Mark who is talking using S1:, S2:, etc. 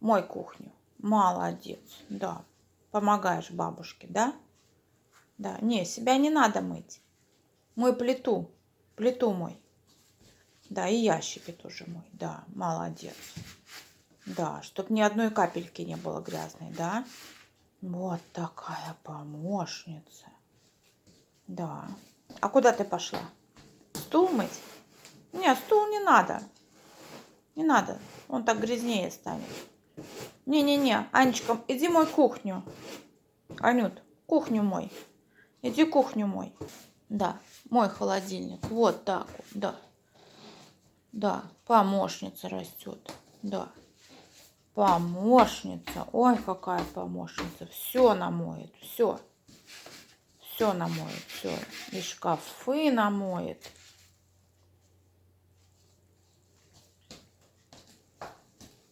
S1: Мой кухню. Молодец, да. Помогаешь бабушке, да? Да, не, себя не надо мыть. Мой плиту. Плиту мой. Да, и ящики тоже мой. Да, молодец. Да, чтобы ни одной капельки не было грязной, да? Вот такая помощница. Да. А куда ты пошла? Стул мыть? Нет, стул не надо. Не надо. Он так грязнее станет. Не-не-не, Анечка, иди мой кухню. Анют, кухню мой. Иди кухню мой. Да, мой холодильник. Вот так вот, да. Да, помощница растет. Да. Помощница. Ой, какая помощница. Все намоет. Все. Все намоет. Все. И шкафы намоет.